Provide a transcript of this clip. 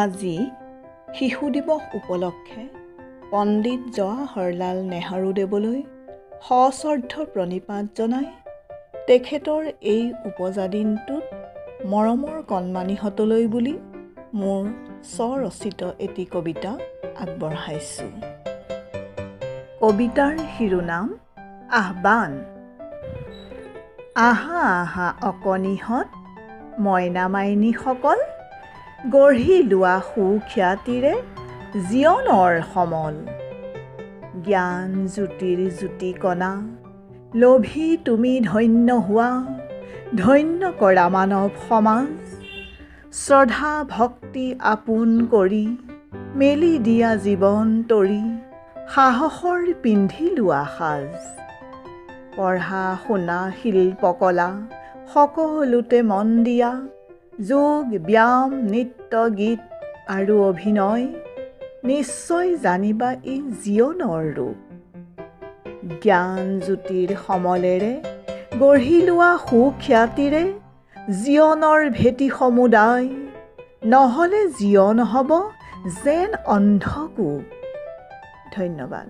আজি শিশু দিৱস উপলক্ষে পণ্ডিত জৱাহৰলাল নেহৰুদেৱলৈ সশ্ৰদ্ধ প্ৰণিপাত জনাই তেখেতৰ এই উপজা দিনটোত মৰমৰ কণমানিহঁতলৈ বুলি মোৰ স্বৰচিত এটি কবিতা আগবঢ়াইছোঁ। কবিতাৰ শিৰোনাম আহ্বান। আহা আহা অকণিহঁত মইনা মাইনীসকল, গঢ়ি লোৱা সুখ্যাতিৰে জীৱনৰ সমল। জ্ঞান জ্যোতিৰ জ্যোতিকণা লোভি তুমি ধন্য হোৱা, ধন্য কৰা মানৱ সমাজ। শ্ৰদ্ধা ভক্তি আপোন কৰি মেলি দিয়া জীৱন তৰি, সাহসৰ পিন্ধি লোৱা সাজ। পঢ়া শুনা শিল্পকলা সকলোতে মন দিয়া, যোগ ব্যায়াম নৃত্য গীত আৰু অভিনয়, নিশ্চয় জানিবা ই জীৱনৰ ৰূপ। জ্ঞান জ্যোতিৰ সমলেৰে গঢ়ি লোৱা সুখ্যাতিৰে জীৱনৰ ভেটি সমুদায়, নহ'লে জীৱন হ'ব যেন অন্ধকূপ। ধন্যবাদ।